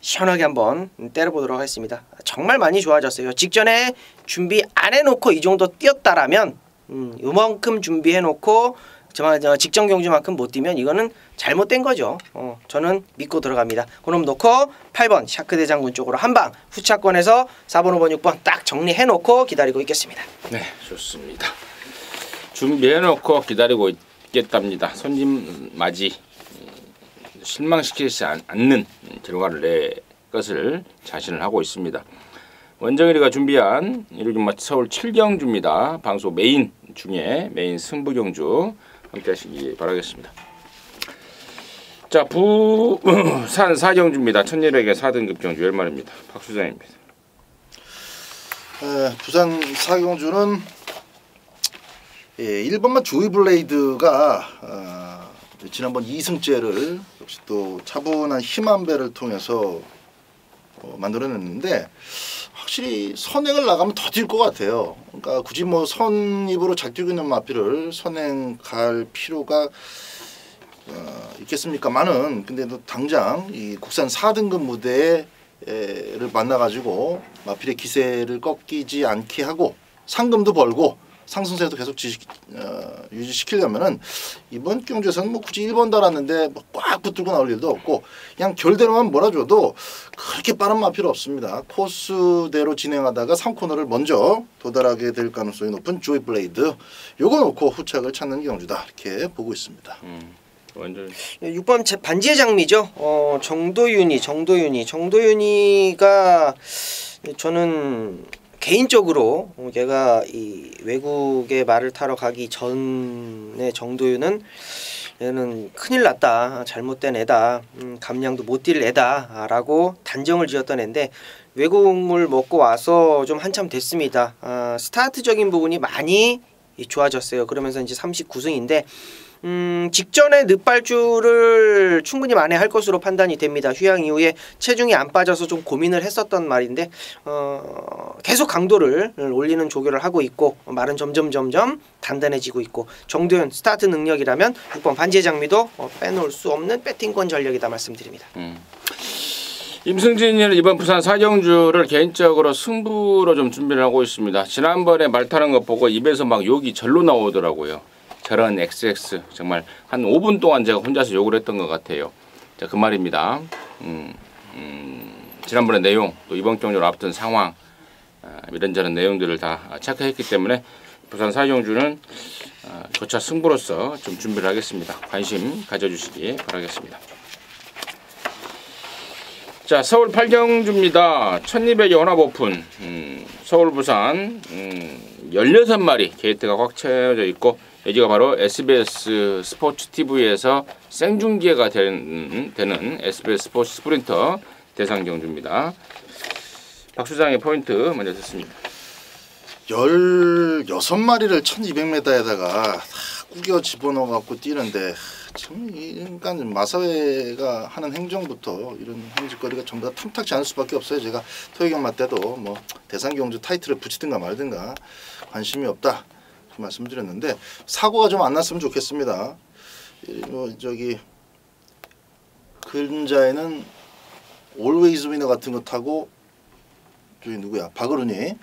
시원하게 한번 때려보도록 하겠습니다. 정말 많이 좋아졌어요. 직전에 준비 안 해놓고 이 정도 뛰었다라면 요만큼 준비해놓고 직전 경주만큼 못 뛰면 이거는 잘못된 거죠. 저는 믿고 들어갑니다. 그럼 놓고 8번 샤크 대장군 쪽으로 한방 후차권에서 4번, 5번, 6번 딱 정리해놓고 기다리고 있겠습니다. 네, 좋습니다. 준비해놓고 기다리고 있겠답니다. 손님 맞이 실망시키지 않는 결과를 낼 것을 자신을 하고 있습니다. 원정일이가 준비한 16마트 서울 7경주입니다. 방송 메인 중에 메인 승부경주 함께 하시기 바라겠습니다. 자, 부산 4경주입니다. 천일에게 4등급 경주 열말입니다. 박수장입니다. 부산 4경주는 1번만 조이 블레이드가 지난번 2승째를 역시 또 차분한 힘한 배를 통해서 만들어냈는데 확실히 선행을 나가면 더 뛸 것 같아요. 그러니까 굳이 뭐 선입으로 잘 뛰고 있는 마피를 선행 갈 필요가 있겠습니까만은 근데 당장 이 국산 4등급 무대를 만나가지고 마필의 기세를 꺾이지 않게 하고 상금도 벌고 상승세도 계속 유지시키려면은 이번 경주에서는 뭐 굳이 1번 달았는데 뭐 꽉 붙들고 나올 일도 없고 그냥 결대로만 몰아줘도 그렇게 빠른 마 필요 없습니다. 코스대로 진행하다가 3코너를 먼저 도달하게 될 가능성이 높은 조이 블레이드 요거 놓고 후착을 찾는 경주다 이렇게 보고 있습니다. 완전 6번 반지의 장미죠. 정도윤이가 저는 개인적으로 얘가 이 외국에 말을 타러 가기 전에 정도윤은 얘는 큰일 났다, 잘못된 애다, 감량도 못 뛸 애다 라고 단정을 지었던 애인데 외국물 먹고 와서 좀 한참 됐습니다. 스타트적인 부분이 많이 좋아졌어요. 그러면서 이제 39승인데 직전에 늦발주를 충분히 만회할 것으로 판단이 됩니다. 휴양 이후에 체중이 안 빠져서 좀 고민을 했었던 말인데 계속 강도를 올리는 조교를 하고 있고 말은 점점 단단해지고 있고 정도현 스타트 능력이라면 6번 반지의 장미도 빼놓을 수 없는 배팅권 전력이다 말씀드립니다. 임승진이는 이번 부산 4경주를 개인적으로 승부로 좀 준비를 하고 있습니다. 지난번에 말 타는 거 보고 입에서 막 욕이 절로 나오더라고요. 저런 XX 정말 한 5분 동안 제가 혼자서 욕을 했던 것 같아요. 자, 그 말입니다. 지난번에 내용 또 이번 경주를 앞둔 상황 이런저런 내용들을 다 체크했기 때문에 부산 4경주는 조차 승부로서 좀 준비를 하겠습니다. 관심 가져주시기 바라겠습니다. 자, 서울 8경주입니다. 1200의 혼합 오픈 서울 부산 16마리 게이트가 꽉 채워져 있고 여기가 바로 SBS 스포츠 TV에서 생중계가 되는 SBS 스포츠 스프린터 대상 경주입니다. 박 수장의 포인트 먼저 듣습니다. 16마리를 1200m에다가 다 꾸겨 집어넣어 갖고 뛰는데 참 그러니까 마사회가 하는 행정부터 이런 행직거리가 전부 다 탐탁지 않을 수밖에 없어요. 제가 토요경마 때도 뭐 대상 경주 타이틀을 붙이든가 말든가 관심이 없다 말씀드렸는데 사고가 좀 안 났으면 좋겠습니다. 뭐 저기 근자에는 Always Winner 같은 거 타고 저기 누구야 박으run이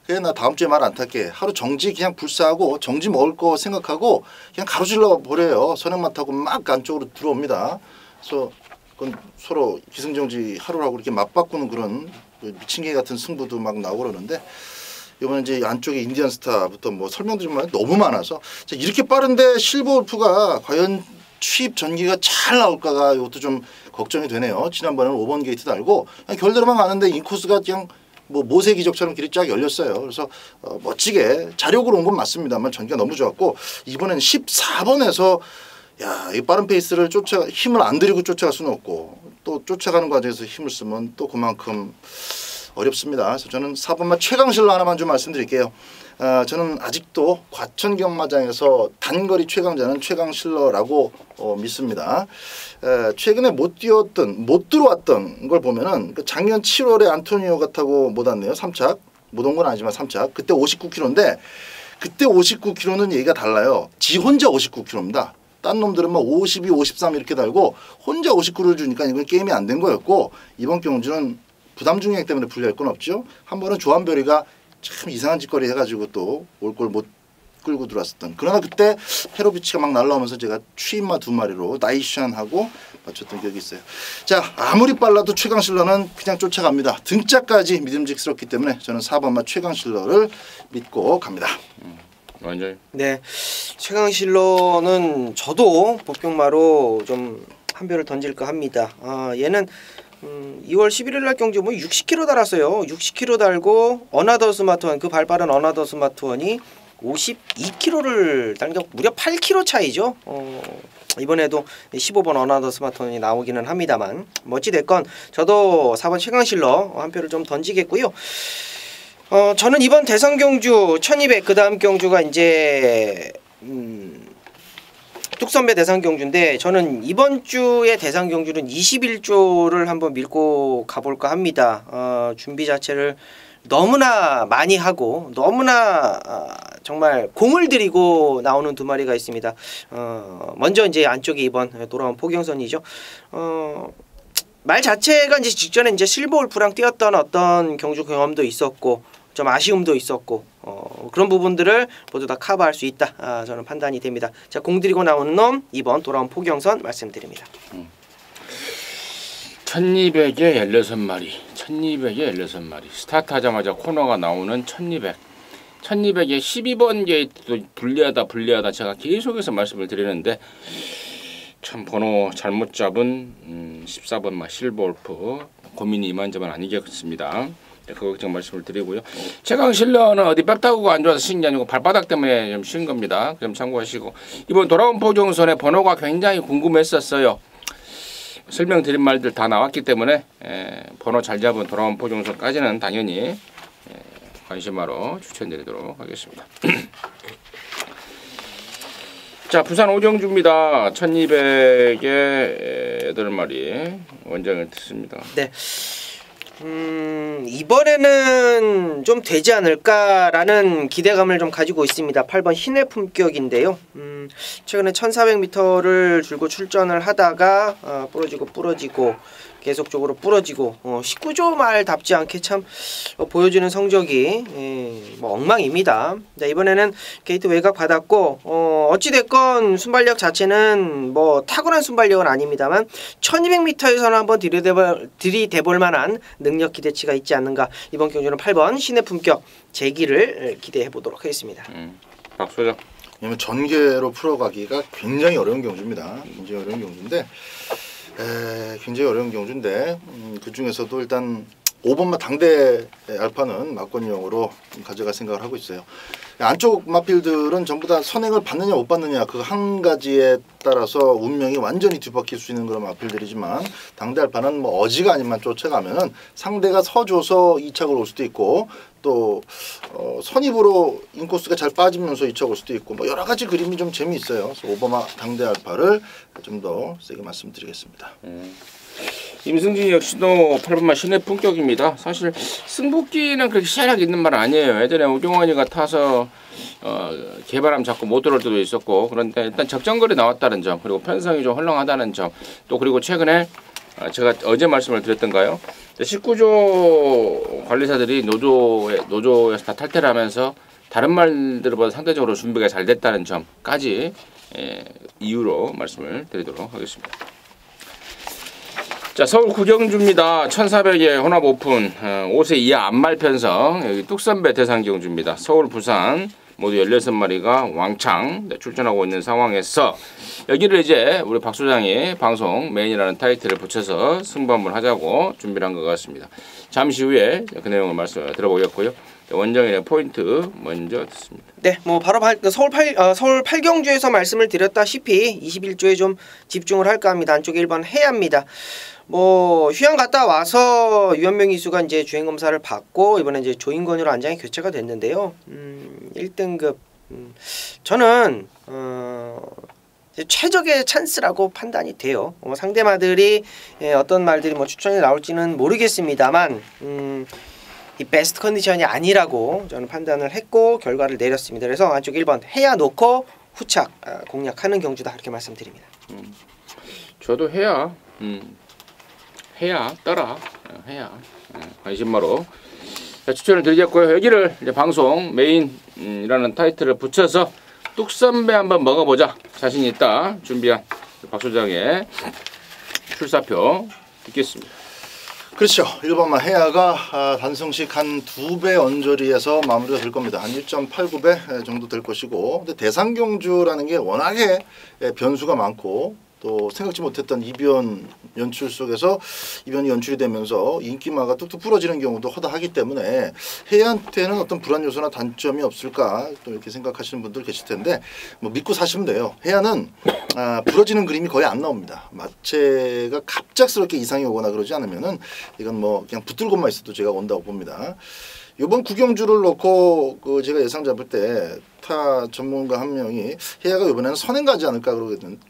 그래 나 다음 주에 말 안 탈게 하루 정지 그냥 불사하고 정지 먹을 거 생각하고 그냥 가로질러 버려요. 선행만 타고 막 안쪽으로 들어옵니다. 그래서 그건 서로 기승정지 하루라고 이렇게 맞바꾸는 그런 미친 개 같은 승부도 막 나오고 그러는데 이번에 이제 안쪽에 인디언 스타부터 뭐 설명드리면 너무 많아서 자, 이렇게 빠른데 실버 울프가 과연 취입 전기가 잘 나올까가 이것도 좀 걱정이 되네요. 지난번에는 5번 게이트 달고 그냥 결대로만 가는데 인코스가 그냥 뭐 모세 기적처럼 길이 쫙 열렸어요. 그래서 멋지게 자력으로 온 건 맞습니다만 전기가 너무 좋았고 이번엔 14번에서 야, 이 빠른 페이스를 힘을 안 들이고 쫓아갈 수는 없고 또 쫓아가는 과정에서 힘을 쓰면 또 그만큼 어렵습니다. 그래서 저는 4번만 최강실로 하나만 좀 말씀드릴게요. 저는 아직도 과천 경마장에서 단거리 최강자는 최강실러라고 믿습니다. 최근에 못 들어왔던 걸 보면은 그 작년 7월에 안토니오가 타고 못 왔네요. 3착. 못 온 건 아니지만 3착. 그때 59km인데 그때 59km는 얘기가 달라요. 지 혼자 59km입니다. 딴 놈들은 막 52, 53 이렇게 달고 혼자 59를 주니까 이건 게임이 안 된 거였고 이번 경주는 부담 중량 때문에 불리할 건 없죠. 한 번은 조한별이가 참 이상한 짓거리 해가지고 또 올 걸 못 끌고 들어왔었던. 그러나 그때 페로비치가 막 날라오면서 제가 취임마 2마리로 나이션하고 맞췄던 기억이 있어요. 자 아무리 빨라도 최강실러는 그냥 쫓아갑니다. 등짝까지 믿음직스럽기 때문에 저는 4번마 최강실러를 믿고 갑니다. 완전. 네, 최강실러는 저도 복경마로 좀 한 표를 던질까 합니다. 얘는 2월 11일 날 경주 뭐 60km 달았어요. 60km 달고 어나더 스마트원 그 발빠른 어나더 스마트원이 52km를 달겨 무려 8km 차이죠. 이번에도 15번 어나더 스마트원이 나오기는 합니다만 뭐 어찌 됐건 저도 4번 최강실러 한 표를 좀 던지겠고요. 저는 이번 대선 경주 1200 그다음 경주가 이제 뚝선배 대상 경주인데 저는 이번 주의 대상 경주는 21조를 한번 밀고 가볼까 합니다. 준비 자체를 너무나 많이 하고 너무나 정말 공을 들이고 나오는 두 마리가 있습니다. 먼저 이제 안쪽에 이번 돌아온 포경선이죠. 말 자체가 이제 직전에 이제 실버 울프랑 뛰었던 어떤 경주 경험도 있었고 좀 아쉬움도 있었고 그런 부분들을 모두 다 커버할 수 있다. 저는 판단이 됩니다. 자, 공 들이고 나오는 놈 2번 돌아온 포경선 말씀드립니다. 1200에 16마리 1200에 16마리 스타트하자마자 코너가 나오는 1200 1200에 12번 게이트도 불리하다 제가 계속해서 말씀을 드리는데 참 번호 잘못 잡은 14번마 실버울프 고민이 이만저만 아니겠습니다. 그 걱정 말씀을 드리고요. 최강실러는 어디 뺨따구가 안 좋아서 쉬는 게 아니고 발바닥 때문에 좀 쉰 겁니다. 좀 참고하시고 이번 돌아온 포경선의 번호가 굉장히 궁금했었어요. 설명드린 말들 다 나왔기 때문에 번호 잘 잡은 돌아온 포경선까지는 당연히 관심하러 추천드리도록 하겠습니다. 자, 부산 오정주입니다. 1200에 8마리 원정을 듣습니다. 네. 이번에는 좀 되지 않을까라는 기대감을 좀 가지고 있습니다. 8번 신의 품격인데요. 최근에 1400m를 들고 출전을 하다가 부러지고 계속적으로 부러지고 19조 말답지 않게 참 보여주는 성적이 뭐 엉망입니다. 자, 이번에는 게이트 외곽 받았고 어찌됐건 순발력 자체는 뭐 타고난 순발력은 아닙니다만 1200m에서는 한번 들이대볼 만한 능력 기대치가 있지 않는가. 이번 경주는 8번 신의 품격 재기를 기대해 보도록 하겠습니다. 박소장. 왜냐면 전개로 풀어가기가 굉장히 어려운 경주입니다. 굉장히 어려운 경주인데 굉장히 어려운 경주인데 그 중에서도 일단 5번마 당대 알파는 막권용으로 가져갈 생각을 하고 있어요. 안쪽 마필들은 전부 다 선행을 받느냐 못 받느냐 그 한 가지에 따라서 운명이 완전히 뒤바뀔 수 있는 그런 마필들이지만 당대 알파는 뭐 어지가 아니면 쫓아가면은 상대가 서줘서 2착을 올 수도 있고 또 선입으로 인코스가 잘 빠지면서 2착 올 수도 있고 뭐 여러 가지 그림이 좀 재미있어요. 그래서 5번마 당대 알파를 좀 더 세게 말씀드리겠습니다. 임승진 역시도 8번마 신의 품격입니다. 사실 승부기는 그렇게 희한하게 있는 말은 아니에요. 예전에 오경원이가 타서 개바람 잡고 못 들어올 때도 있었고 그런데 일단 적정거리 나왔다는 점 그리고 편성이 좀 헐렁하다는 점 또 그리고 최근에 제가 어제 말씀을 드렸던가요? 19조 관리사들이 노조에서 다 탈퇴를 하면서 다른 말들보다 상대적으로 준비가 잘 됐다는 점까지 이유로 말씀을 드리도록 하겠습니다. 자, 서울 구경주입니다. 1400의 혼합 오픈 5세 이하 안말 편성 여기 뚝선배 대상 경주입니다. 서울, 부산 모두 16마리가 왕창 출전하고 있는 상황에서 여기를 이제 우리 박 소장이 방송 메인이라는 타이틀을 붙여서 승부 한번 하자고 준비를 한 것 같습니다. 잠시 후에 그 내용을 말씀 들어보겠고요. 원정인의 포인트 먼저 듣습니다. 네, 뭐 바로 서울 8경주에서 말씀을 드렸다시피 21조에 좀 집중을 할까 합니다. 안쪽에 1번 해야입니다. 뭐 휴양 갔다 와서 유현명 기수가 이제 주행 검사를 받고 이번에 이제 조인건으로 안장이 교체가 됐는데요. 1등급 저는 최적의 찬스라고 판단이 돼요. 상대마들이 어떤 말들이 뭐 추천이 나올지는 모르겠습니다만 이 베스트 컨디션이 아니라고 저는 판단을 했고 결과를 내렸습니다. 그래서 안쪽 1번 해야 놓고 후착 공략하는 경주다 이렇게 말씀드립니다. 저도 해야 떠라 해야 관심마로 추천을 드리겠고요. 여기를 이제 방송 메인이라는 타이틀을 붙여서 뚝선배 한번 먹어보자 자신 있다 준비한 박 소장의 출사표 듣겠습니다. 그렇죠. 1번만 해야가 단성식 한 2배 언저리에서 마무리가 될 겁니다. 한 1.89배 정도 될 것이고, 근데 대상경주라는 게 워낙에 변수가 많고 또 생각지 못했던 이변 연출 속에서 이변이 연출이 되면서 인기마가 뚝뚝 부러지는 경우도 허다하기 때문에 해야한테는 어떤 불안 요소나 단점이 없을까 또 이렇게 생각하시는 분들 계실 텐데 뭐 믿고 사시면 돼요. 해야는 부러지는 그림이 거의 안 나옵니다. 마체가 갑작스럽게 이상이 오거나 그러지 않으면은 이건 뭐 그냥 붙들고만 있어도 제가 온다고 봅니다. 이번 구경주를 놓고 제가 예상 잡을 때 타 전문가 한 명이 해야가 이번에는 선행 가지 않을까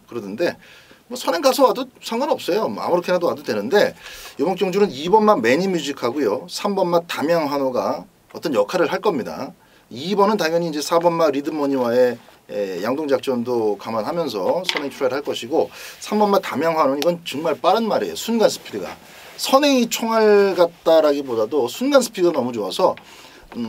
그러던데 뭐 선행 가서 와도 상관없어요. 뭐 아무렇게나도 와도 되는데 이번 경주는 2번만 매니뮤직하고요. 3번만 담양환호가 어떤 역할을 할 겁니다. 2번은 당연히 이제 4번만 리드머니와의 양동작전도 감안하면서 선행 출하를 할 것이고 3번만 담양환호는 이건 정말 빠른 말이에요. 순간 스피드가. 선행이 총알 같다라기보다도 순간 스피드가 너무 좋아서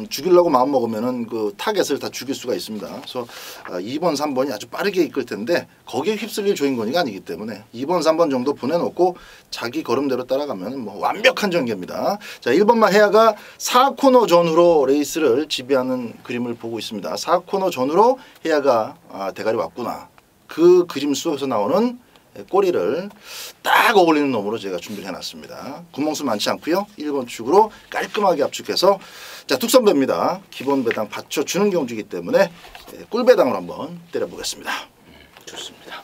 죽이려고 마음 먹으면은 그 타겟을 다 죽일 수가 있습니다. 그래서 2번, 3번이 아주 빠르게 이끌 텐데 거기에 휩쓸릴 조인건이가 아니기 때문에 2번, 3번 정도 보내놓고 자기 걸음대로 따라가면 뭐 완벽한 전개입니다. 자, 1번만 해야가 4코너 전후로 레이스를 지배하는 그림을 보고 있습니다. 4코너 전후로 해야가 대가리 왔구나. 그 그림 속에서 나오는 꼬리를 딱 어울리는 놈으로 제가 준비를 해놨습니다. 구멍수 많지 않고요. 1번 축으로 깔끔하게 압축해서 자 뚝선배입니다. 기본 배당 받쳐주는 경주이기 때문에 꿀배당으로 한번 때려보겠습니다. 좋습니다.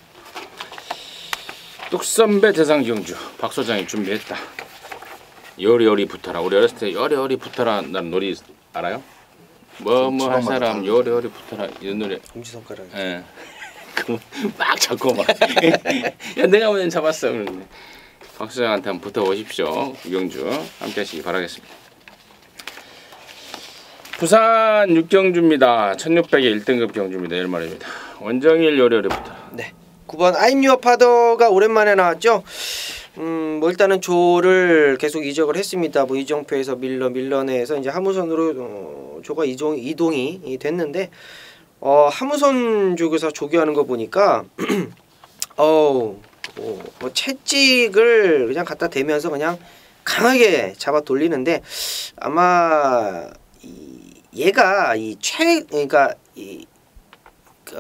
뚝선배 대상 경주 박 소장이 준비했다. 요리요리 붙어라. 우리 어렸을 때 요리요리 붙어라 라는 놀이 알아요? 뭐뭐 할 사람 요리요리 붙어라 이런 노래. 엄지손가락. 예. 막 잡고 막 야 내가 오늘 잡았어. 박 소장한테 한번 붙어보십시오. 구경주 함께 하시기 바라겠습니다. 부산 6경주입니다. 1600의 1등급 경주입니다. 1마리입니다. 원정일 요리요리 붙어라. 네. 9번 I'm Your Father가 오랜만에 나왔죠. 뭐 일단은 조를 계속 이적을 했습니다. 뭐 이정표에서 밀러내에서 이제 하무선으로 조가 이동이 됐는데 하무선 쪽에서 조교하는 거 보니까 뭐 채찍을 그냥 갖다 대면서 그냥 강하게 잡아 돌리는데 아마 얘가 그러니까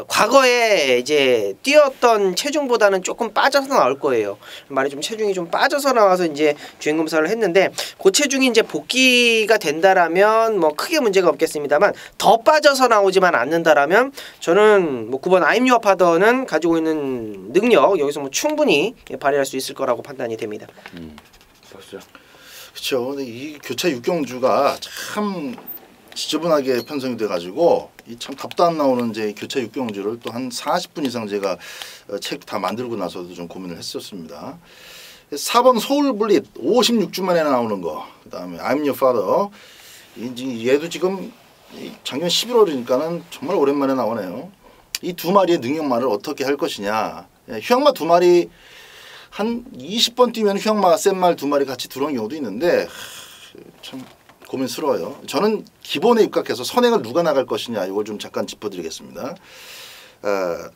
과거에 이제 뛰었던 체중보다는 조금 빠져서 나올 거예요. 말이 좀 체중이 좀 빠져서 나와서 이제 주행 검사를 했는데 그 체중이 이제 복귀가 된다라면 뭐 크게 문제가 없겠습니다만 더 빠져서 나오지만 않는다라면 저는 뭐 9번 I'm Your Father는 가지고 있는 능력 여기서 뭐 충분히 발휘할 수 있을 거라고 판단이 됩니다. 그렇죠. 근데 이 교차 6경주가 참 지저분하게 편성이 돼가지고 이 참 답도 안 나오는 이제 교차 6경주를 또 한 40분 이상 제가 책 다 만들고 나서도 좀 고민을 했었습니다. 4번 서울블릿 56주 만에 나오는 거, 그다음에 I'm Your Father. 얘도 지금 작년 11월이니까는 정말 오랜만에 나오네요. 이 두 마리의 능력만을 어떻게 할 것이냐. 휴양마 두 마리 한 20번 뛰면 휘황마가 센 말 두 마리 같이 들어온 경우도 있는데 참 고민스러워요. 저는 기본에 입각해서 선행을 누가 나갈 것이냐 이걸 좀 잠깐 짚어드리겠습니다.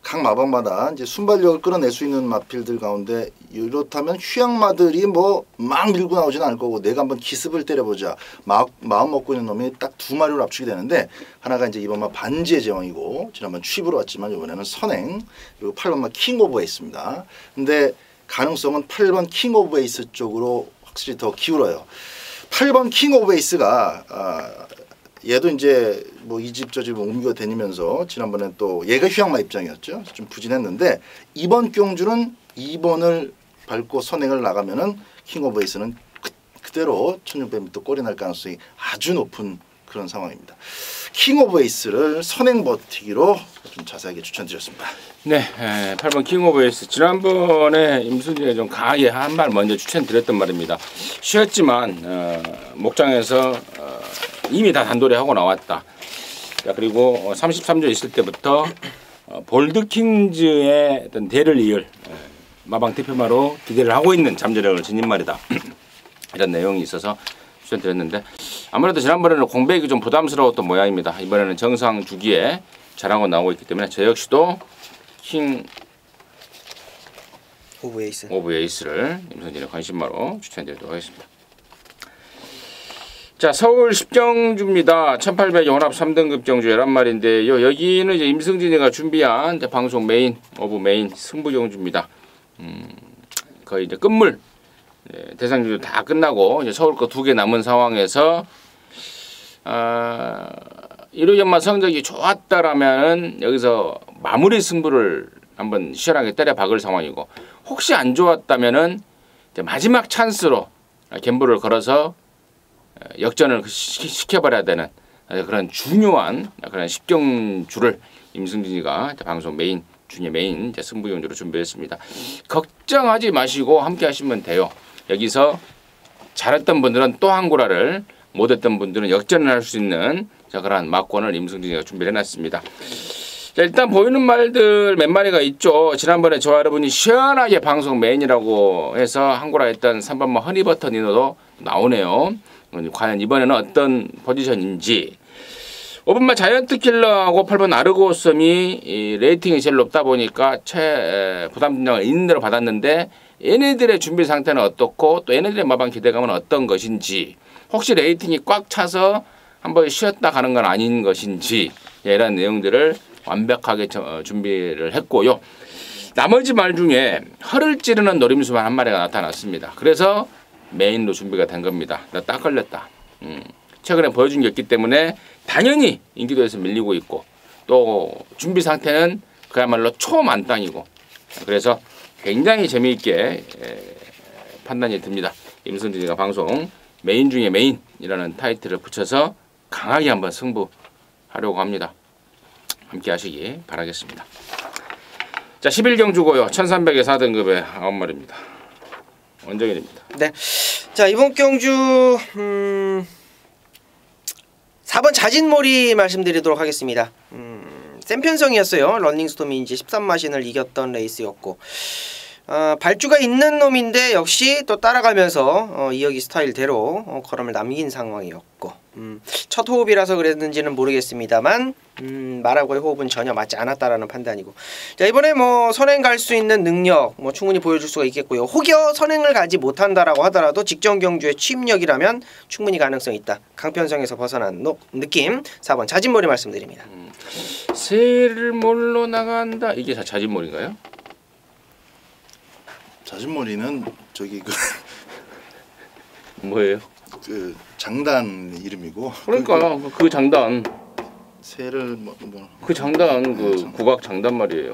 각 마방마다 이제 순발력을 끌어낼 수 있는 마필들 가운데 이렇다면 휘황마들이 뭐 막 밀고 나오지는 않을 거고 내가 한번 기습을 때려보자 마음 먹고 있는 놈이 딱 두 마리로 압축이 되는데 하나가 이제 이번마 반지의 제왕이고 지난번 취입으로 왔지만 이번에는 선행 그리고 8번마 킹 오브 에이스입니다. 근데 가능성은 8번 킹 오브 에이스 쪽으로 확실히 더 기울어요. 8번 킹 오브 에이스가 얘도 이제 뭐 이 집 저 집 옮겨 다니면서 지난번에 또 얘가 휘황마 입장이었죠. 좀 부진했는데 이번 경주는 2번을 밟고 선행을 나가면은 킹 오브 에이스는 그대로 1600m 꼴이 날 가능성이 아주 높은 그런 상황입니다. 킹 오브 에이스를 선행 버티기로 좀 자세하게 추천드렸습니다. 네, 8번 킹 오브 에이스. 지난번에 임순진이 좀 강하게 한 말 먼저 추천드렸던 말입니다. 쉬었지만 목장에서 이미 다 단도리 하고 나왔다. 자, 그리고 33조 있을 때부터 볼드킹즈의 어떤 대를 이을 마방 대표마로 기대를 하고 있는 잠재력을 지닌 말이다. 이런 내용이 있어서 추천드렸는데 아무래도 지난번에는 공백이 좀 부담스러웠던 모양입니다. 이번에는 정상 주기에 잘하고 나오고 있기 때문에 저 역시도 킹 오브 에이스를 임선진의 관심마로 추천드리도록 하겠습니다. 자, 서울 10경주입니다. 1800 혼합 3등급 경주 11마리인데요. 여기는 이제 임승진이가 준비한 이제 방송 메인 오브 메인 승부 경주입니다. 거의 이제 끝물 대상주도 다 끝나고 이제 서울 거 2개 남은 상황에서 1호 연마 성적이 좋았다라면은 여기서 마무리 승부를 한번 시원하게 때려 박을 상황이고 혹시 안 좋았다면은 이제 마지막 찬스로 갬블을 걸어서 역전을 시켜버려야 되는 그런 중요한 그런 10경주를 임승진이가 방송 메인 중에 메인 승부 경주로 준비했습니다. 걱정하지 마시고 함께 하시면 돼요. 여기서 잘했던 분들은 또 한 구라를 못했던 분들은 역전을 할 수 있는 그런 막권을 임승진이가 준비를 해놨습니다. 자, 일단 보이는 말들 몇 마리가 있죠. 지난번에 저 여러분이 시원하게 방송 메인이라고 해서 한 구라 했던 3번마 허니버터 니노도 나오네요. 과연 이번에는 어떤 포지션인지 5번마 자이언트 킬러하고 8번 아르고섬이 레이팅이 제일 높다 보니까 부담 분량을 있는 대로 받았는데 얘네들의 준비 상태는 어떻고 또 얘네들의 마방 기대감은 어떤 것인지 혹시 레이팅이 꽉 차서 한번 쉬었다 가는 건 아닌 것인지 이런 내용들을 완벽하게 준비를 했고요. 나머지 말 중에 허를 찌르는 노림수만 한 마리가 나타났습니다. 그래서 메인로 준비가 된 겁니다. 나 딱 걸렸다. 최근에 보여준 게 없기 때문에 당연히 인기도에서 밀리고 있고 또 준비 상태는 그야말로 초만땅이고 그래서 굉장히 재미있게 판단이 듭니다. 임승진이가 방송 메인 중에 메인이라는 타이틀을 붙여서 강하게 한번 승부하려고 합니다. 함께 하시기 바라겠습니다. 자, 11경주고요. 1300의 4등급의 9마리입니다. 원정일입니다. 네. 자, 이번 경주 4번 자진몰이 말씀드리도록 하겠습니다. 센 편성이었어요. 런닝스톰이 이제 13마신을 이겼던 레이스였고 발주가 있는 놈인데 역시 또 따라가면서 이어기 스타일대로 걸음을 남긴 상황이었고 첫 호흡이라서 그랬는지는 모르겠습니다만 말하고의 호흡은 전혀 맞지 않았다라는 판단이고 자 이번에 뭐 선행 갈 수 있는 능력 뭐 충분히 보여줄 수가 있겠고요. 혹여 선행을 가지 못한다라고 하더라도 직전 경주의 취입력이라면 충분히 가능성이 있다. 강편성에서 벗어난 느낌 4번 자진몰이 말씀드립니다. 새를 몰러 나간다. 이게 자진몰인가요? 자진몰이는 저기 뭐예요? 그 장단 이름이고 그러니까 그 장단 새를 그 장단 그 국악 장단 말이에요.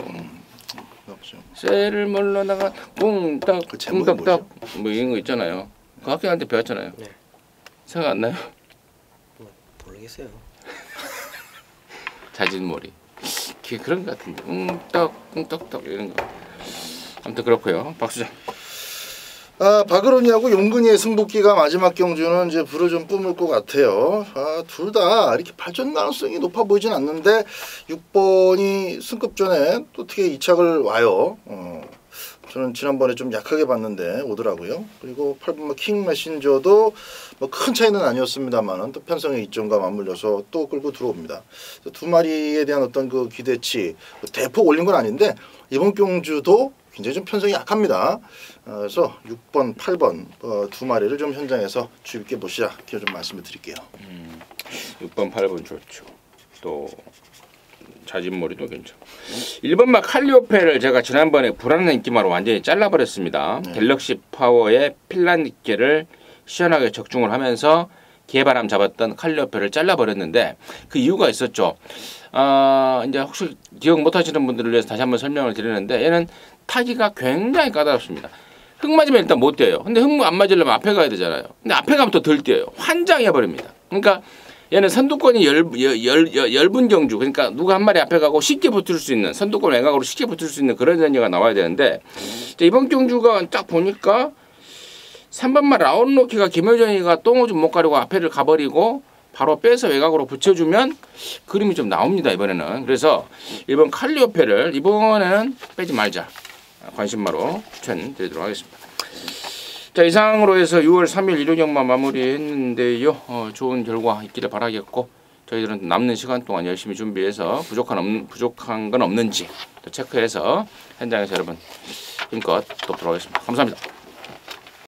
새를 몰러 나가 꿍딱 그 제목이 꿍딱딱 뭐 이런 거 있잖아요. 그 학교한테 배웠잖아요. 네. 생각 안 나요? 모르겠어요. 자진몰이 그런 것 같은데 꿍딱 꿍딱딱 이런 거. 아무튼 그렇고요. 박수장. 박으론이하고 용근이의 승부기가 마지막 경주는 이제 불을 좀 뿜을 것 같아요. 둘 다 이렇게 발전 가능성이 높아 보이진 않는데 6번이 승급전에 또 어떻게 이착을 와요. 저는 지난번에 좀 약하게 봤는데 오더라고요. 그리고 8번 킹 메신저도 뭐 큰 차이는 아니었습니다만은 또 편성의 이점과 맞물려서 또 끌고 들어옵니다. 두 마리에 대한 어떤 그 기대치 대폭 올린 건 아닌데 이번 경주도 굉장히 좀 편성이 약합니다. 그래서 6번, 8번 두 마리를 좀 현장에서 주의 깊게 보시라 이렇게 좀 말씀을 드릴게요. 6번, 8번 좋죠. 또 자진머리도 괜찮고. 1번마 칼리오페를 제가 지난번에 불안한 인기마로 완전히 잘라버렸습니다. 갤럭시 파워의 핀란드계를 시원하게 적중을 하면서 개바람 잡았던 칼리오페를 잘라버렸는데 그 이유가 있었죠. 이제 혹시 기억 못하시는 분들을 위해서 다시 한번 설명을 드리는데 얘는 타기가 굉장히 까다롭습니다. 흙 맞으면 일단 못 뛰어요. 근데 흙 안 맞으려면 앞에 가야 되잖아요. 근데 앞에 가면 또 덜 뛰어요. 환장해버립니다. 그러니까 얘는 선두권이 엷은 경주, 그러니까 누가 한 마리 앞에 가고 쉽게 붙을 수 있는, 선두권 외곽으로 쉽게 붙을 수 있는 그런 전제가 나와야 되는데 이번 경주가 딱 보니까 3번마 라운로키가 김효정이가 똥 오줌 못 가리고 앞에를 가버리고 바로 빼서 외곽으로 붙여주면 그림이 좀 나옵니다. 이번에는. 그래서 1번 칼리오페를 이번에는 빼지 말자 관심마로 추천드리도록 하겠습니다. 자, 이상으로 해서 6월 3일 일요경마 마무리했는데요. 좋은 결과 있기를 바라겠고 저희들은 남는 시간 동안 열심히 준비해서 부족한 건 없는지 또 체크해서 현장에서 여러분 힘껏 돕도록 하겠습니다. 감사합니다.